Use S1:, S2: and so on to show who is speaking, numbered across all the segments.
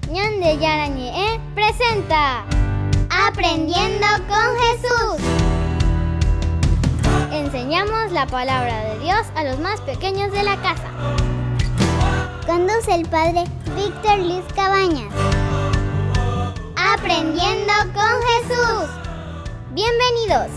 S1: Ñande Yarañe presenta Aprendiendo con Jesús. Enseñamos la palabra de Dios a los más pequeños de la casa. Conduce el padre Víctor Luis Cabañas. Aprendiendo con Jesús. Bienvenidos.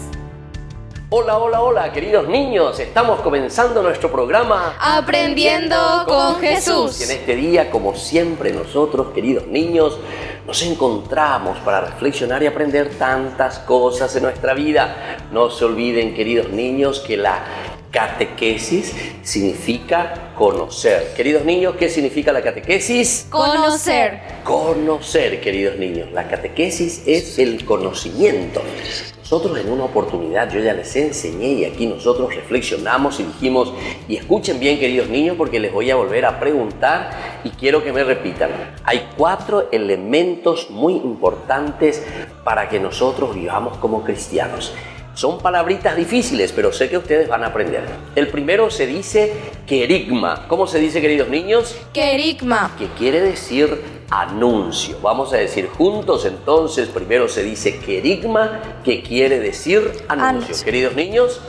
S2: Hola, queridos niños. Estamos comenzando nuestro programa
S3: Aprendiendo con Jesús.
S2: Y en este día, como siempre, nosotros, queridos niños, nos encontramos para reflexionar y aprender tantas cosas en nuestra vida. No se olviden, queridos niños, que la catequesis significa conocer. Queridos niños, ¿qué significa la catequesis?
S3: Conocer.
S2: Conocer, queridos niños. La catequesis es el conocimiento. Nosotros en una oportunidad yo ya les enseñé y aquí nosotros reflexionamos y dijimos, y escuchen bien, queridos niños, porque les voy a volver a preguntar y quiero que me repitan. Hay 4 elementos muy importantes para que nosotros vivamos como cristianos. Son palabritas difíciles, pero sé que ustedes van a aprender. El primero se dice querigma. ¿Cómo se dice, queridos niños?
S3: Querigma.
S2: Que quiere decir anuncio. Vamos a decir juntos entonces. Primero se dice querigma, que quiere decir anuncio. Queridos niños,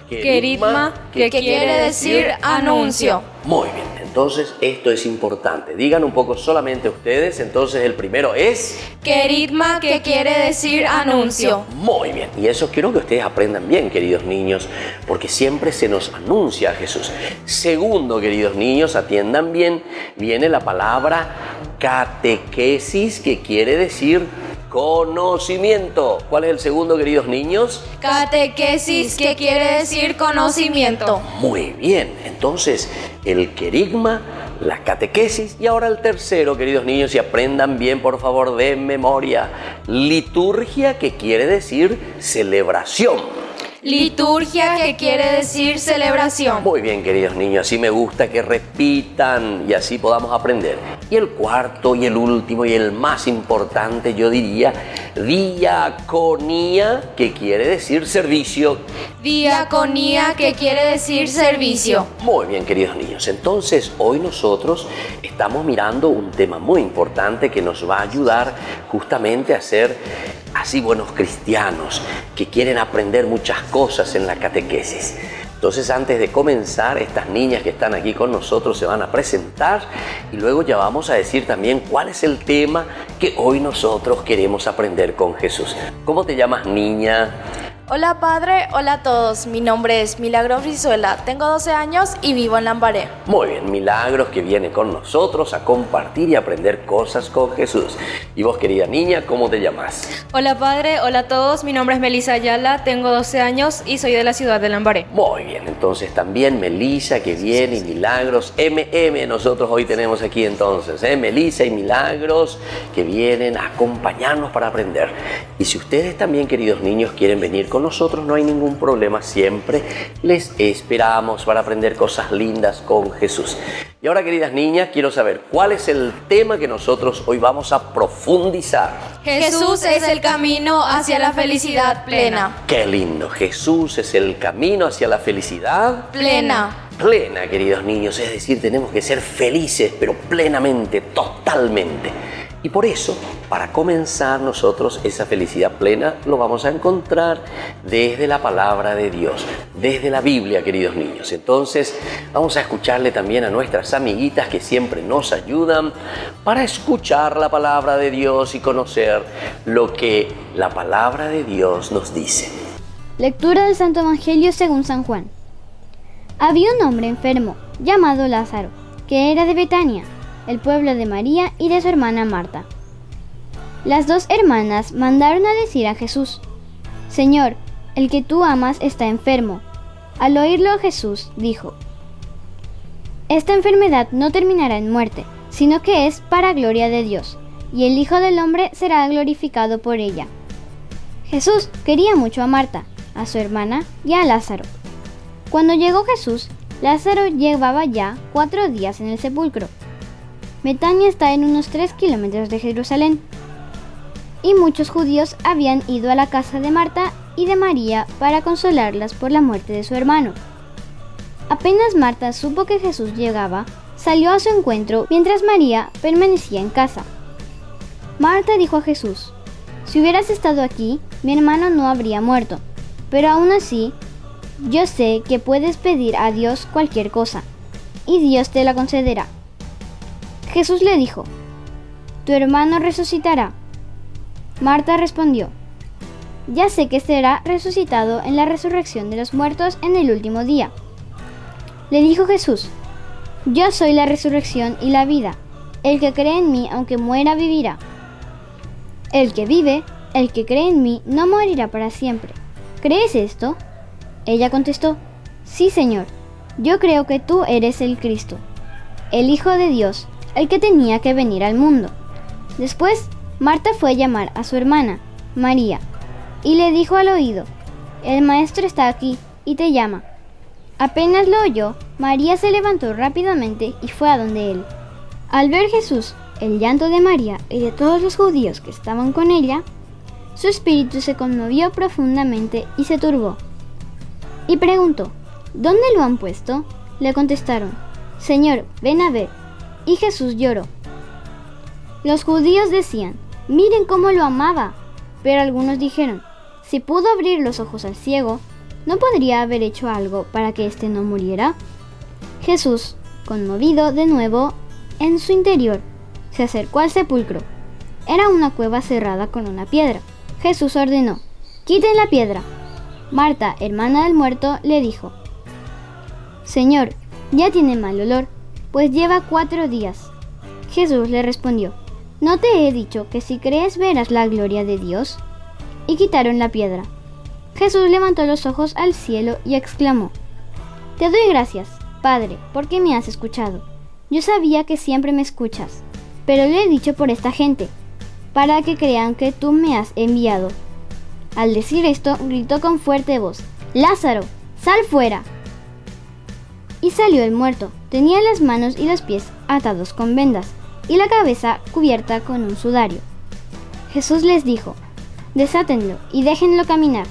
S3: querigma, que quiere decir anuncio.
S2: Muy bien, entonces esto es importante. Digan un poco solamente ustedes. Entonces el primero es
S3: querigma, que quiere decir anuncio.
S2: Muy bien, y eso quiero que ustedes aprendan bien, queridos niños, porque siempre se nos anuncia a Jesús. Segundo, queridos niños, atiendan bien, viene la palabra catequesis, que quiere decir conocimiento. ¿Cuál es el segundo, queridos niños?
S3: Catequesis, que quiere decir conocimiento.
S2: Muy bien, entonces el querigma, la catequesis, y ahora el tercero, queridos niños, y aprendan bien, por favor, de memoria. Liturgia, que quiere decir celebración.
S3: Liturgia, que quiere decir celebración.
S2: Muy bien, queridos niños, así me gusta que repitan y así podamos aprender. Y el cuarto y el último y el más importante, yo diría, diaconía, que quiere decir servicio.
S3: Diaconía, que quiere decir servicio.
S2: Muy bien, queridos niños, entonces hoy nosotros estamos mirando un tema muy importante que nos va a ayudar justamente a ser así buenos cristianos que quieren aprender muchas cosas en la catequesis. Entonces, antes de comenzar, estas niñas que están aquí con nosotros se van a presentar y luego ya vamos a decir también cuál es el tema que hoy nosotros queremos aprender con Jesús. ¿Cómo te llamas, niña?
S4: Hola padre, hola a todos, mi nombre es Milagros Brizuela, tengo 12 años y vivo en Lambaré.
S2: Muy bien, Milagros, que viene con nosotros a compartir y aprender cosas con Jesús. Y vos, querida niña, ¿cómo te llamas?
S5: Hola padre, hola a todos, mi nombre es Melissa Ayala, tengo 12 años y soy de la ciudad de Lambaré.
S2: Muy bien, entonces también Melissa que viene y Milagros, nosotros hoy tenemos aquí entonces, Melissa y Milagros que vienen a acompañarnos para aprender. Y si ustedes también, queridos niños, quieren venir con nosotros, no hay ningún problema, siempre les esperamos para aprender cosas lindas con Jesús. Y ahora, queridas niñas, quiero saber cuál es el tema que nosotros hoy vamos a profundizar.
S3: Jesús es el camino hacia la felicidad plena.
S2: ¡Qué lindo! Jesús es el camino hacia la felicidad
S3: plena.
S2: Plena, queridos niños, es decir, tenemos que ser felices, pero plenamente, totalmente. Y por eso, para comenzar nosotros esa felicidad plena, lo vamos a encontrar desde la palabra de Dios, desde la Biblia, queridos niños. Entonces, vamos a escucharle también a nuestras amiguitas que siempre nos ayudan para escuchar la palabra de Dios y conocer lo que la palabra de Dios nos dice.
S1: Lectura del Santo Evangelio según San Juan. Había un hombre enfermo, llamado Lázaro, que era de Betania, el pueblo de María y de su hermana Marta. Las 2 hermanas mandaron a decir a Jesús: Señor, el que tú amas está enfermo. Al oírlo, Jesús dijo: Esta enfermedad no terminará en muerte, sino que es para gloria de Dios, y el Hijo del Hombre será glorificado por ella. Jesús quería mucho a Marta, a su hermana y a Lázaro. Cuando llegó Jesús, Lázaro llevaba ya 4 días en el sepulcro. Betania está en unos 3 kilómetros de Jerusalén. Y muchos judíos habían ido a la casa de Marta y de María para consolarlas por la muerte de su hermano. Apenas Marta supo que Jesús llegaba, salió a su encuentro mientras María permanecía en casa. Marta dijo a Jesús: si hubieras estado aquí, mi hermano no habría muerto. Pero aún así, yo sé que puedes pedir a Dios cualquier cosa, y Dios te la concederá. Jesús le dijo: tu hermano resucitará. Marta respondió: ya sé que será resucitado en la resurrección de los muertos en el último día. Le dijo Jesús: yo soy la resurrección y la vida. El que cree en mí, aunque muera, vivirá. El que vive, el que cree en mí, no morirá para siempre. ¿Crees esto? Ella contestó: sí, Señor, yo creo que tú eres el Cristo, el Hijo de Dios, el que tenía que venir al mundo. Después, Marta fue a llamar a su hermana, María, y le dijo al oído: el maestro está aquí y te llama. Apenas lo oyó, María se levantó rápidamente y fue a donde él. Al ver Jesús el llanto de María y de todos los judíos que estaban con ella, su espíritu se conmovió profundamente y se turbó. Y preguntó: ¿dónde lo han puesto? Le contestaron: Señor, ven a ver. Y Jesús lloró. Los judíos decían: miren cómo lo amaba. Pero algunos dijeron: si pudo abrir los ojos al ciego, ¿no podría haber hecho algo para que éste no muriera? Jesús, conmovido de nuevo en su interior, se acercó al sepulcro. Era una cueva cerrada con una piedra. Jesús ordenó: quiten la piedra. Marta, hermana del muerto, le dijo: Señor, ya tiene mal olor, pues lleva 4 días. Jesús le respondió: ¿no te he dicho que si crees verás la gloria de Dios? Y quitaron la piedra. Jesús levantó los ojos al cielo y exclamó: te doy gracias, Padre, porque me has escuchado. Yo sabía que siempre me escuchas, pero lo he dicho por esta gente, para que crean que tú me has enviado. Al decir esto, gritó con fuerte voz: Lázaro, sal fuera. Y salió el muerto. Tenía las manos y los pies atados con vendas, y la cabeza cubierta con un sudario. Jesús les dijo: desátenlo y déjenlo caminar.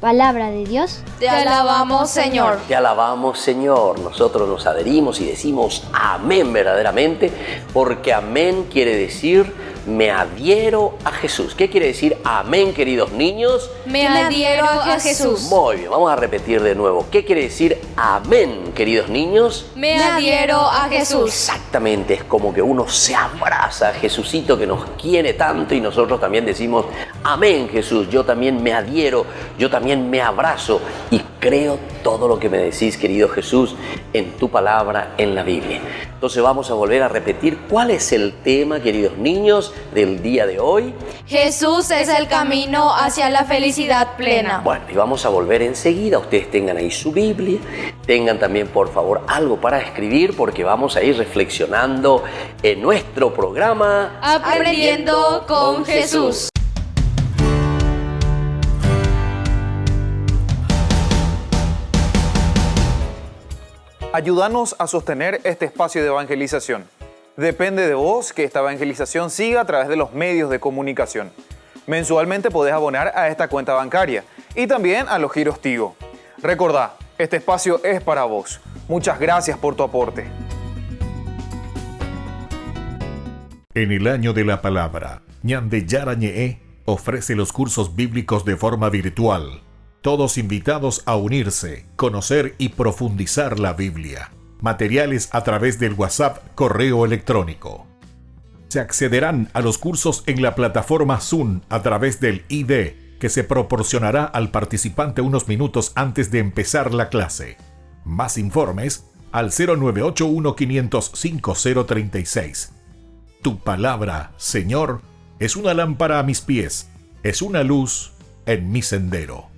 S1: Palabra de Dios.
S3: Te alabamos, Señor.
S2: Te alabamos, Señor. Nosotros nos adherimos y decimos amén verdaderamente, porque amén quiere decir me adhiero a Jesús. ¿Qué quiere decir amén, queridos niños?
S3: Me adhiero a Jesús.
S2: Muy bien, vamos a repetir de nuevo. ¿Qué quiere decir amén, queridos niños?
S3: Me adhiero a Jesús.
S2: Exactamente, es como que uno se abraza a Jesucito que nos quiere tanto y nosotros también decimos amén, Jesús. Yo también me adhiero, yo también me abrazo y creo todo lo que me decís, querido Jesús, en tu palabra, en la Biblia. Entonces vamos a volver a repetir cuál es el tema, queridos niños, del día de hoy.
S3: Jesús es el camino hacia la felicidad plena.
S2: Bueno, y vamos a volver enseguida. Ustedes tengan ahí su Biblia, tengan también por favor algo para escribir, porque vamos a ir reflexionando en nuestro programa
S3: Aprendiendo con Jesús.
S6: Ayúdanos a sostener este espacio de evangelización. Depende de vos que esta evangelización siga a través de los medios de comunicación. Mensualmente podés abonar a esta cuenta bancaria y también a los giros Tigo. Recordá, este espacio es para vos. Muchas gracias por tu aporte.
S7: En el año de la palabra, Ñande Yarañe ofrece los cursos bíblicos de forma virtual. Todos invitados a unirse, conocer y profundizar la Biblia. Materiales a través del WhatsApp, correo electrónico. Se accederán a los cursos en la plataforma Zoom a través del ID, que se proporcionará al participante unos minutos antes de empezar la clase. Más informes al 0981-500-5036. Tu palabra, Señor, es una lámpara a mis pies, es una luz en mi sendero.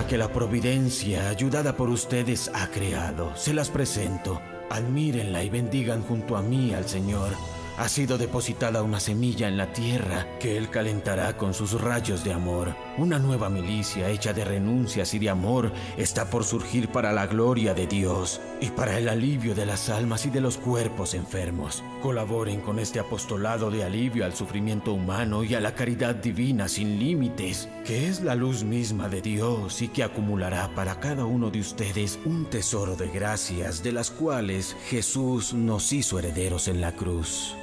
S8: Que la providencia, ayudada por ustedes, ha creado. Se las presento. Admírenla y bendigan junto a mí al Señor. ha sido depositada una semilla en la tierra que Él calentará con sus rayos de amor. Una nueva milicia hecha de renuncias y de amor está por surgir para la gloria de Dios y para el alivio de las almas y de los cuerpos enfermos. Colaboren con este apostolado de alivio al sufrimiento humano y a la caridad divina sin límites, que es la luz misma de Dios y que acumulará para cada uno de ustedes un tesoro de gracias de las cuales Jesús nos hizo herederos en la cruz.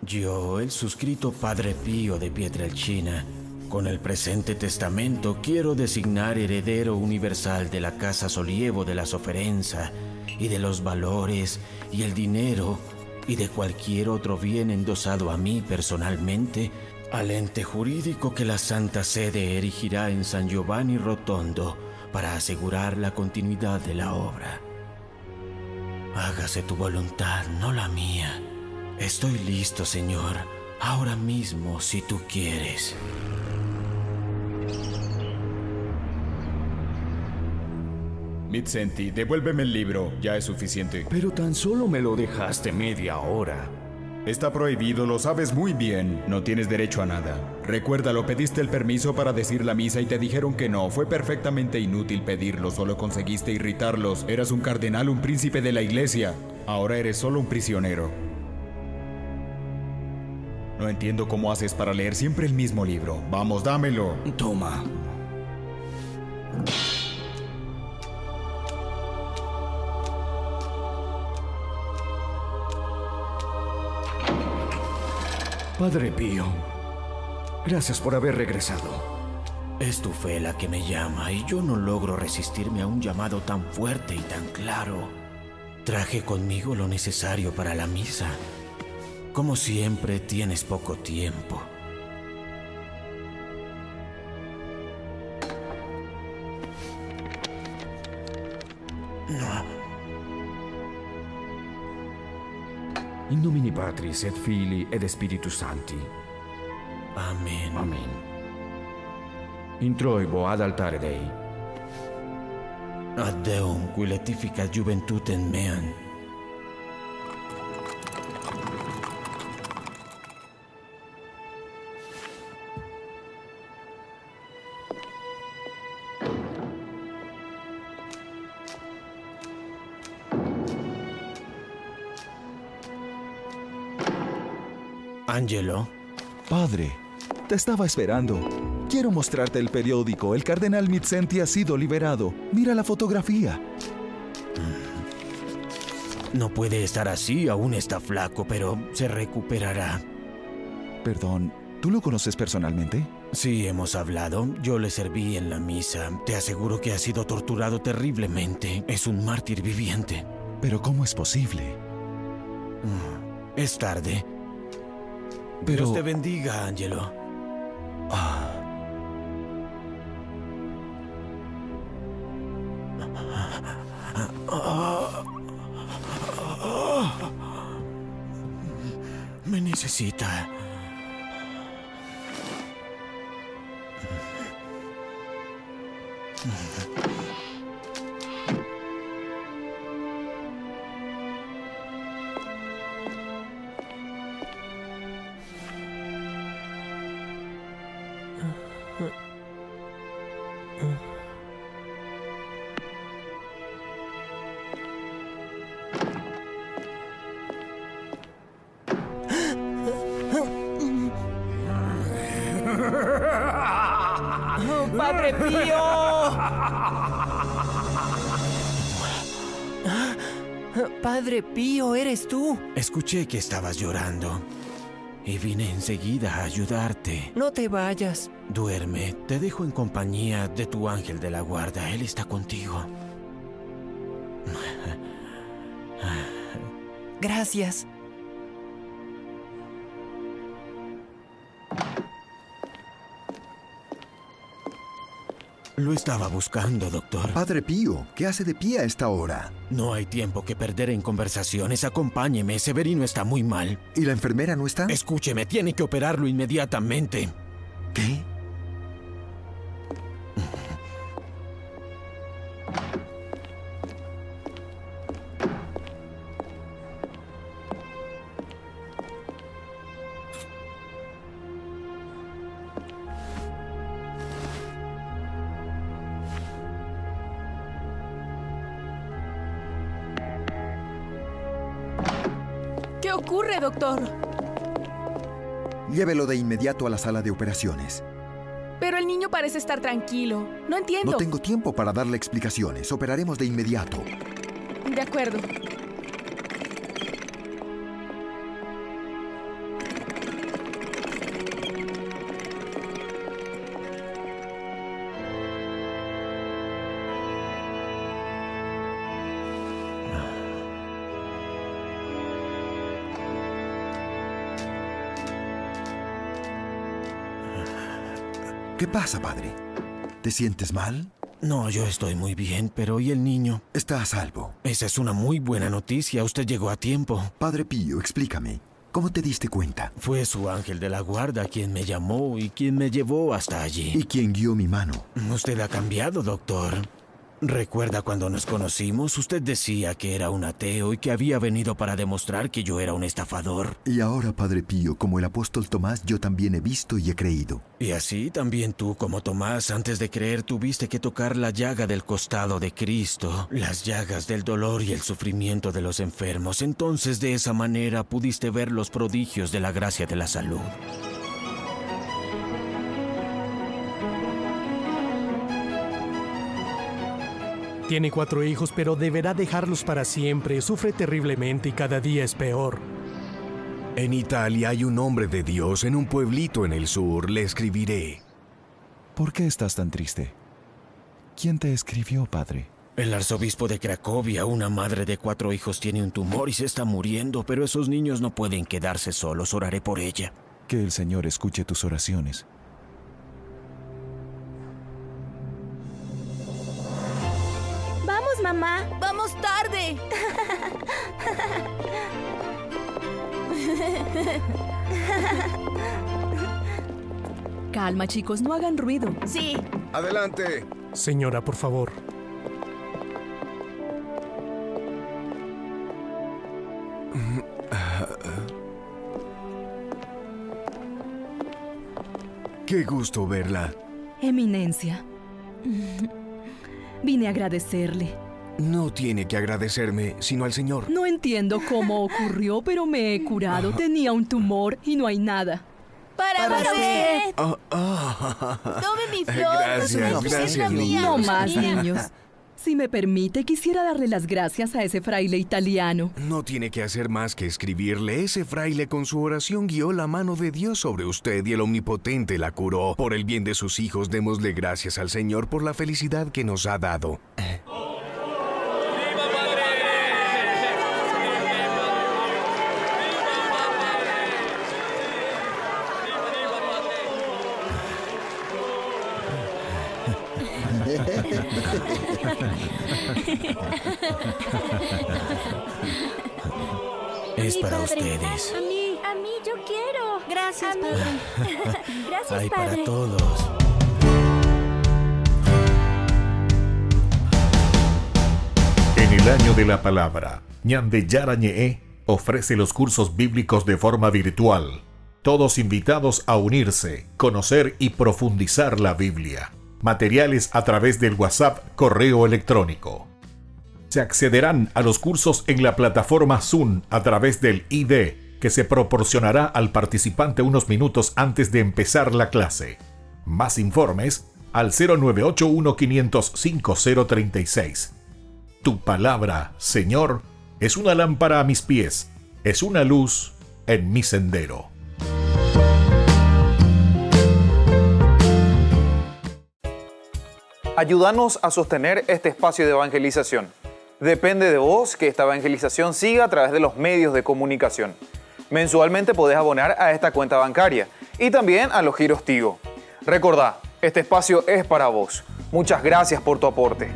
S8: Yo, el suscrito Padre Pío de Pietrelcina, con el presente testamento quiero designar heredero universal de la Casa Solievo de la Soferenza y de los valores y el dinero y de cualquier otro bien endosado a mí personalmente al ente jurídico que la Santa Sede erigirá en San Giovanni Rotondo para asegurar la continuidad de la obra. Hágase tu voluntad, no la mía. Estoy listo, Señor, ahora mismo, si tú quieres.
S9: Mitsenti, devuélveme el libro, ya es suficiente.
S10: Pero tan solo me lo dejaste media hora.
S9: Está prohibido, lo sabes muy bien. No tienes derecho a nada. Recuérdalo, pediste el permiso para decir la misa y te dijeron que no. Fue perfectamente inútil pedirlo, solo conseguiste irritarlos. Eras un cardenal, un príncipe de la iglesia. Ahora eres solo un prisionero. No entiendo cómo haces para leer siempre el mismo libro. Vamos, dámelo.
S10: Toma. Padre Pío, gracias por haber regresado.
S8: Es tu fe la que me llama y yo no logro resistirme a un llamado tan fuerte y tan claro. Traje conmigo lo necesario para la misa. Como siempre, tienes poco tiempo.
S10: In nomine Patris et Filii et Spiritus Sancti.
S8: Amen.
S10: Amen. Introibo ad altare Dei.
S8: Ad Deum qui letificat juventutem meam. Angelo.
S11: Padre, te estaba esperando. Quiero mostrarte el periódico. El cardenal Mitsenti ha sido liberado. Mira la fotografía.
S8: No puede estar así, aún está flaco, pero se recuperará.
S11: Perdón, ¿tú lo conoces personalmente?
S8: Sí, hemos hablado. Yo le serví en la misa. Te aseguro que ha sido torturado terriblemente. Es un mártir viviente.
S11: ¿Pero cómo es posible?
S8: Es tarde.
S11: Pero...
S8: Dios te bendiga, Angelo. Me necesita.
S3: ¡Padre Pío! Padre Pío, ¿eres tú?
S8: Escuché que estabas llorando y vine enseguida a ayudarte.
S3: No te vayas.
S8: Duerme, te dejo en compañía de tu ángel de la guarda. Él está contigo.
S3: Gracias.
S8: Lo estaba buscando, doctor.
S12: Padre Pío, ¿qué hace de pie a esta hora?
S8: No hay tiempo que perder en conversaciones. Acompáñeme, Severino está muy mal.
S12: ¿Y la enfermera no está?
S8: Escúcheme, tiene que operarlo inmediatamente.
S12: ¿Qué?
S13: ocurre, doctor?
S12: Llévelo de inmediato a la sala de operaciones.
S13: Pero el niño parece estar tranquilo. No entiendo.
S12: No tengo tiempo para darle explicaciones. Operaremos de inmediato.
S13: De acuerdo.
S12: ¿Qué pasa, padre? ¿Te sientes mal?
S8: No, yo estoy muy bien, pero ¿y el niño?
S12: Está a salvo.
S8: Esa es una muy buena noticia. Usted llegó a tiempo.
S12: Padre Pío, explícame. ¿Cómo te diste cuenta?
S8: Fue su ángel de la guarda quien me llamó y quien me llevó hasta allí.
S12: ¿Y quién guió mi mano?
S8: Usted ha cambiado, doctor. ¿Recuerda cuando nos conocimos? Usted decía que era un ateo y que había venido para demostrar que yo era un estafador.
S12: Y ahora, Padre Pío, como el apóstol Tomás, yo también he visto y he creído.
S8: Y así también tú, como Tomás, antes de creer tuviste que tocar la llaga del costado de Cristo, las llagas del dolor y el sufrimiento de los enfermos. Entonces, de esa manera pudiste ver los prodigios de la gracia de la salud.
S14: Tiene 4 hijos, pero deberá dejarlos para siempre. Sufre terriblemente y cada día es peor.
S15: En Italia hay un hombre de Dios en un pueblito en el sur. Le escribiré.
S11: ¿Por qué estás tan triste? ¿Quién te escribió, padre?
S8: El arzobispo de Cracovia, una madre de 4 hijos, tiene un tumor y se está muriendo, pero esos niños no pueden quedarse solos. Oraré por ella.
S11: Que el Señor escuche tus oraciones.
S13: ¡Vamos, mamá! ¡Vamos tarde!
S16: Calma, chicos, no hagan ruido.
S13: Sí.
S15: Adelante.
S14: Señora, por favor.
S15: Qué gusto verla.
S16: Eminencia. Vine a agradecerle.
S15: No tiene que agradecerme, sino al Señor.
S16: No entiendo cómo ocurrió, pero me he curado. Tenía un tumor y no hay nada.
S13: ¡Para usted! ¡Tome mi flor!
S15: Gracias,
S13: mía.
S16: No más, niños. Si me permite, quisiera darle las gracias a ese fraile italiano.
S15: No tiene que hacer más que escribirle. Ese fraile con su oración guió la mano de Dios sobre usted y el Omnipotente la curó. Por el bien de sus hijos, démosle gracias al Señor por la felicidad que nos ha dado.
S8: Es para ustedes.
S13: A mí, yo quiero. Gracias, padre. Gracias,
S8: Hay
S13: padre.
S8: para todos.
S7: En el año de la palabra, Ñande Yarañe ofrece los cursos bíblicos de forma virtual. Todos invitados a unirse, conocer y profundizar la Biblia. Materiales a través del WhatsApp, correo electrónico. Se accederán a los cursos en la plataforma Zoom a través del ID, que se proporcionará al participante unos minutos antes de empezar la clase. Más informes al 0981-500-5036. Tu palabra, Señor, es una lámpara a mis pies, es una luz en mi sendero.
S6: Ayúdanos a sostener este espacio de evangelización. Depende de vos que esta evangelización siga a través de los medios de comunicación. Mensualmente podés abonar a esta cuenta bancaria y también a los giros Tigo. Recordá, este espacio es para vos. Muchas gracias por tu aporte.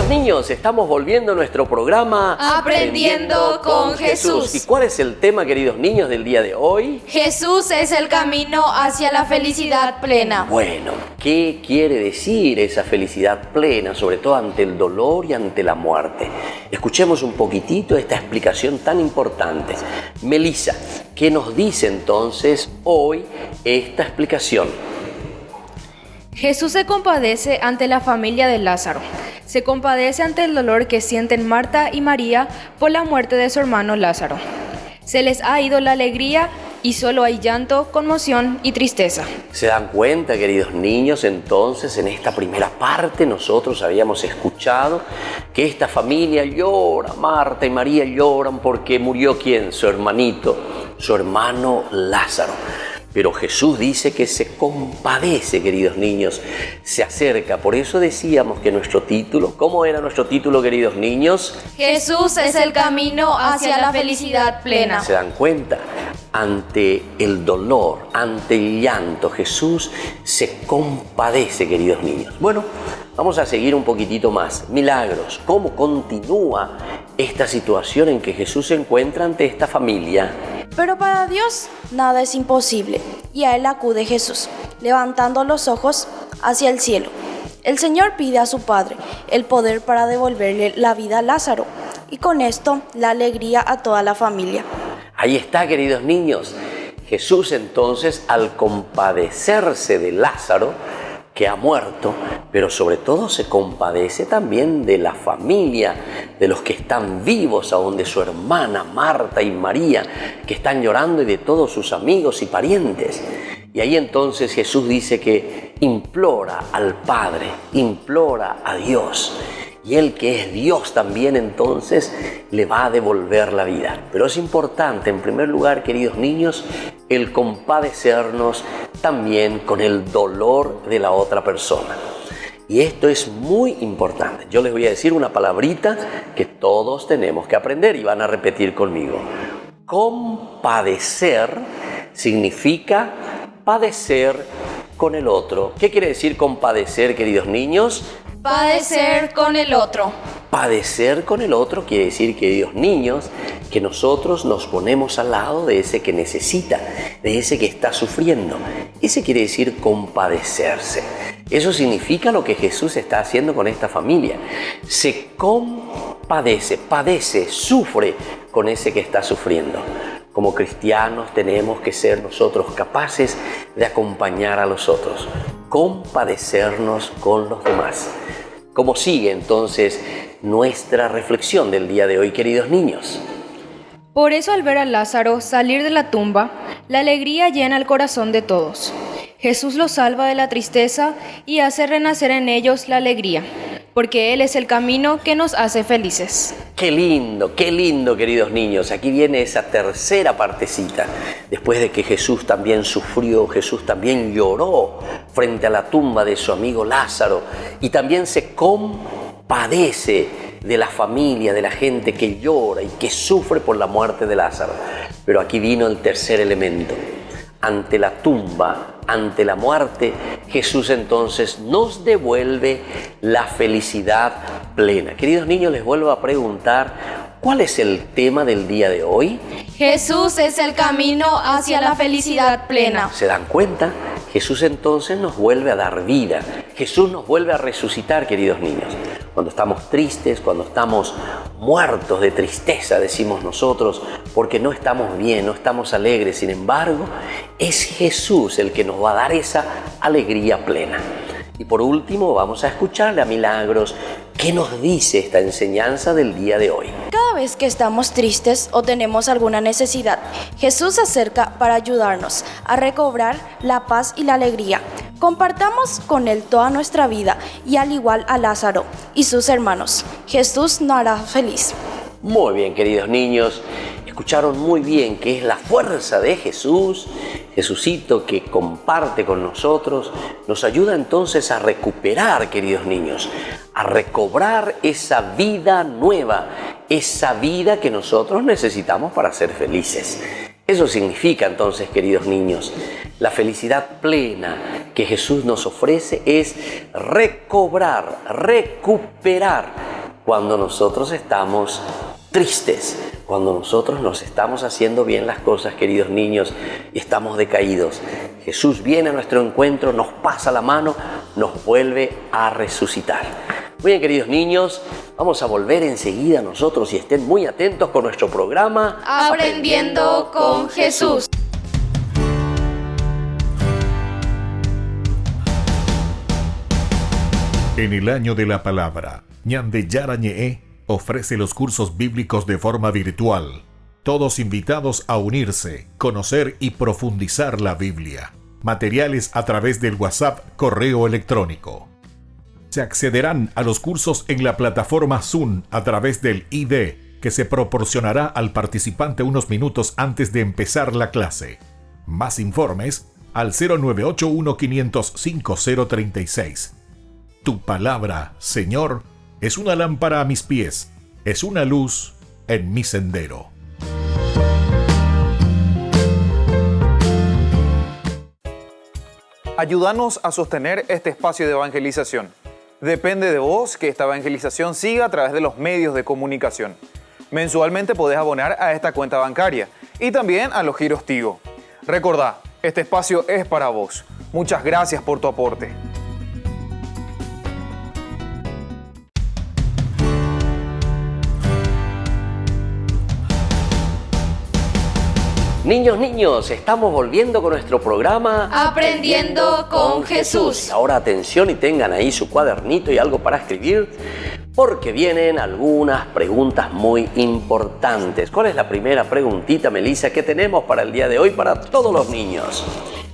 S2: Niños, estamos volviendo a nuestro programa
S3: Aprendiendo con Jesús.
S2: ¿Y cuál es el tema, queridos niños, del día de hoy?
S3: Jesús es el camino hacia la felicidad plena.
S2: Bueno, ¿qué quiere decir esa felicidad plena, sobre todo ante el dolor y ante la muerte? Escuchemos un poquitito esta explicación tan importante. Melissa, ¿qué nos dice entonces hoy esta explicación?
S5: Jesús se compadece ante la familia de Lázaro. Se compadece ante el dolor que sienten Marta y María por la muerte de su hermano Lázaro. Se les ha ido la alegría y solo hay llanto, conmoción y tristeza.
S2: ¿Se dan cuenta, queridos niños? Entonces, en esta primera parte nosotros habíamos escuchado que esta familia llora, Marta y María lloran porque murió ¿quién? Su hermanito, su hermano Lázaro. Pero Jesús dice que se compadece, queridos niños, se acerca. Por eso decíamos que nuestro título, ¿cómo era nuestro título, queridos niños?
S3: Jesús es el camino hacia la felicidad plena.
S2: ¿Se dan cuenta? Ante el dolor, ante el llanto, Jesús se compadece, queridos niños. Bueno, vamos a seguir un poquitito más. Milagros, ¿cómo continúa esta situación en que Jesús se encuentra ante esta familia?
S4: Pero para Dios nada es imposible, y a Él acude Jesús, levantando los ojos hacia el cielo. El Señor pide a su Padre el poder para devolverle la vida a Lázaro, y con esto la alegría a toda la familia.
S2: Ahí está, queridos niños. Jesús entonces, al compadecerse de Lázaro, que ha muerto, pero sobre todo se compadece también de la familia, de los que están vivos aún, de su hermana Marta y María, que están llorando, y de todos sus amigos y parientes. Y ahí entonces Jesús dice que implora al Padre, implora a Dios. Y Él, que es Dios también, entonces le va a devolver la vida. Pero es importante, en primer lugar, queridos niños, el compadecernos también con el dolor de la otra persona. Y esto es muy importante. Yo les voy a decir una palabrita que todos tenemos que aprender y van a repetir conmigo. Compadecer significa padecer con el otro. ¿Qué quiere decir compadecer, queridos niños?
S3: Padecer con el otro.
S2: Padecer con el otro quiere decir, queridos niños, que nosotros nos ponemos al lado de ese que necesita, de ese que está sufriendo. Ese quiere decir compadecerse. Eso significa lo que Jesús está haciendo con esta familia. Se compadece, padece, sufre con ese que está sufriendo. Como cristianos tenemos que ser nosotros capaces de acompañar a los otros, compadecernos con los demás. ¿Cómo sigue entonces nuestra reflexión del día de hoy, queridos niños?
S5: Por eso, al ver a Lázaro salir de la tumba, la alegría llena el corazón de todos. Jesús los salva de la tristeza y hace renacer en ellos la alegría, porque Él es el camino que nos hace felices.
S2: Qué lindo, queridos niños. Aquí viene esa tercera partecita. Después de que Jesús también sufrió, Jesús también lloró frente a la tumba de su amigo Lázaro, y también se compadece de la familia, de la gente que llora y que sufre por la muerte de Lázaro. Pero aquí vino el tercer elemento. Ante la tumba, ante la muerte, Jesús entonces nos devuelve la felicidad plena. Queridos niños, les vuelvo a preguntar, ¿cuál es el tema del día de hoy?
S3: Jesús es el camino hacia la felicidad plena.
S2: ¿Se dan cuenta? Jesús entonces nos vuelve a dar vida. Jesús nos vuelve a resucitar, queridos niños. Cuando estamos tristes, cuando estamos muertos de tristeza, decimos nosotros, porque no estamos bien, no estamos alegres. Sin embargo, es Jesús el que nos va a dar esa alegría plena. Y por último, vamos a escucharle a Milagros qué nos dice esta enseñanza del día de hoy.
S4: Cada vez que estamos tristes o tenemos alguna necesidad, Jesús se acerca para ayudarnos a recobrar la paz y la alegría. Compartamos con Él toda nuestra vida y al igual a Lázaro y sus hermanos, Jesús nos hará feliz.
S2: Muy bien, queridos niños, escucharon muy bien que es la fuerza de Jesús, Jesucito, que comparte con nosotros, nos ayuda entonces a recuperar, queridos niños, a recobrar esa vida nueva, esa vida que nosotros necesitamos para ser felices. Eso significa entonces, queridos niños, la felicidad plena que Jesús nos ofrece es recobrar, recuperar cuando nosotros estamos tristes, cuando nosotros nos estamos haciendo bien las cosas, queridos niños, y estamos decaídos. Jesús viene a nuestro encuentro, nos pasa la mano, nos vuelve a resucitar. Muy bien, queridos niños, vamos a volver enseguida nosotros y estén muy atentos con nuestro programa
S3: Aprendiendo con Jesús.
S7: En el año de la palabra, Ñande Yarañe ofrece los cursos bíblicos de forma virtual. Todos invitados a unirse, conocer y profundizar la Biblia. Materiales a través del WhatsApp, correo electrónico. Se accederán a los cursos en la plataforma Zoom a través del ID, que se proporcionará al participante unos minutos antes de empezar la clase. Más informes al 0981-500-5036. Tu palabra, Señor, es una lámpara a mis pies, es una luz en mi sendero.
S6: Ayúdanos a sostener este espacio de evangelización. Depende de vos que esta evangelización siga a través de los medios de comunicación. Mensualmente podés abonar a esta cuenta bancaria y también a los giros Tigo. Recordá, este espacio es para vos. Muchas gracias por tu aporte.
S2: Niños, estamos volviendo con nuestro programa
S3: Aprendiendo con Jesús.
S2: Ahora atención y tengan ahí su cuadernito y algo para escribir, porque vienen algunas preguntas muy importantes. ¿Cuál es la primera preguntita, Melissa, que tenemos para el día de hoy para todos los niños?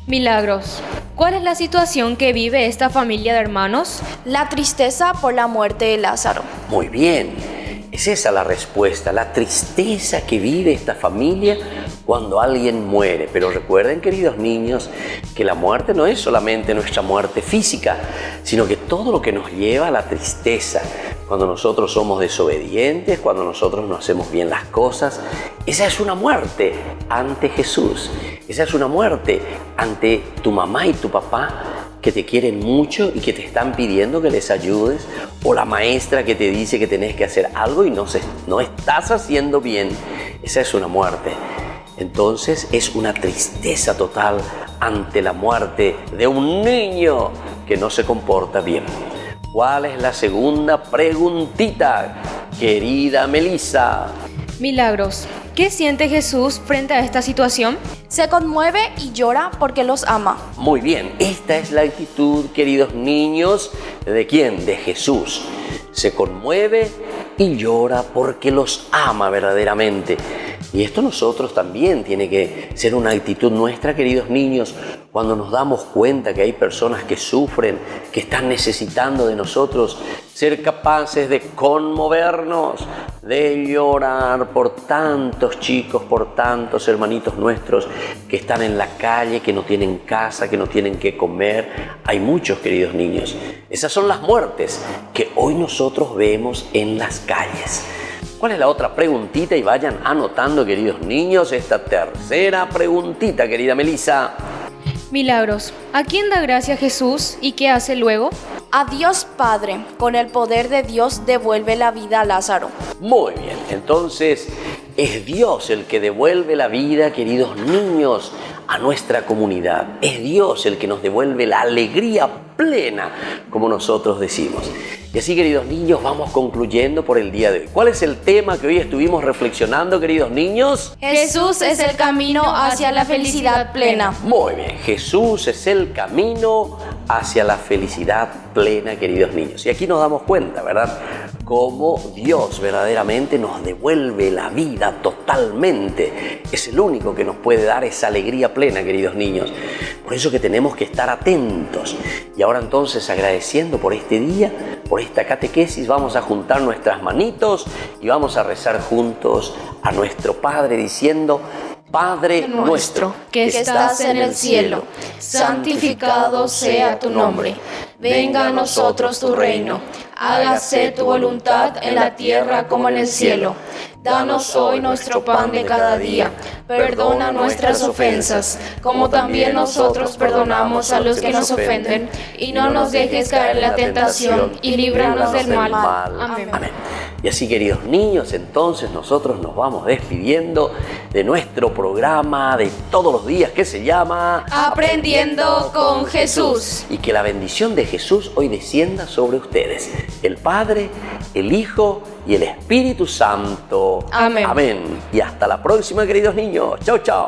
S5: Milagros. ¿Cuál es la situación que vive esta familia de hermanos?
S4: La tristeza por la muerte de Lázaro.
S2: Muy bien. Es esa la respuesta, la tristeza que vive esta familia cuando alguien muere. Pero recuerden, queridos niños, que la muerte no es solamente nuestra muerte física, sino que todo lo que nos lleva a la tristeza, cuando nosotros somos desobedientes, cuando nosotros no hacemos bien las cosas, esa es una muerte ante Jesús. Esa es una muerte ante tu mamá y tu papá, que te quieren mucho y que te están pidiendo que les ayudes, o la maestra que te dice que tenés que hacer algo y no estás haciendo bien. Esa es una muerte. Entonces es una tristeza total ante la muerte de un niño que no se comporta bien. ¿Cuál es la segunda preguntita, querida Melissa?
S5: Milagros. ¿Qué siente Jesús frente a esta situación?
S4: Se conmueve y llora porque los ama.
S2: Muy bien, esta es la actitud, queridos niños, ¿de quién? De Jesús. Se conmueve y llora porque los ama verdaderamente. Y esto nosotros también tiene que ser una actitud nuestra, queridos niños, cuando nos damos cuenta que hay personas que sufren, que están necesitando de nosotros, ser capaces de conmovernos, de llorar por tantos chicos, por tantos hermanitos nuestros que están en la calle, que no tienen casa, que no tienen qué comer. Hay muchos, queridos niños. Esas son las muertes que hoy nosotros vemos en las calles. ¿Cuál es la otra preguntita? Y vayan anotando, queridos niños, esta tercera preguntita, querida Melissa.
S5: Milagros. ¿A quién da gracia Jesús y qué hace luego?
S4: A Dios Padre, con el poder de Dios, devuelve la vida a Lázaro.
S2: Muy bien, entonces es Dios el que devuelve la vida, queridos niños, a nuestra comunidad. Es Dios el que nos devuelve la alegría plena, como nosotros decimos. Y así, queridos niños, vamos concluyendo por el día de hoy. ¿Cuál es el tema que hoy estuvimos reflexionando, queridos niños?
S3: Jesús es el camino hacia la felicidad plena.
S2: Muy bien, Jesús es el camino hacia la felicidad plena, queridos niños. Y aquí nos damos cuenta, ¿verdad?, cómo Dios verdaderamente nos devuelve la vida totalmente. Es el único que nos puede dar esa alegría plena, queridos niños. Por eso que tenemos que estar atentos. Y ahora entonces, agradeciendo por este día, por esta catequesis, vamos a juntar nuestras manitos y vamos a rezar juntos a nuestro Padre diciendo: Padre nuestro,
S3: que estás en el cielo, santificado sea tu nombre. Venga a nosotros tu reino. Hágase tu voluntad en la tierra como en el cielo. Danos hoy nuestro pan de cada día. Perdona nuestras ofensas, como también nosotros perdonamos a los que nos ofenden. Y no nos dejes caer en la tentación, y líbranos del mal. Amén.
S2: Y así, queridos niños, entonces nosotros nos vamos despidiendo de nuestro programa de todos los días que se llama
S3: Aprendiendo con Jesús.
S2: Y que la bendición de Jesús hoy descienda sobre ustedes, el Padre, el Hijo y el Espíritu Santo.
S3: Amén.
S2: Amén. Y hasta la próxima, queridos niños. Chao, chao.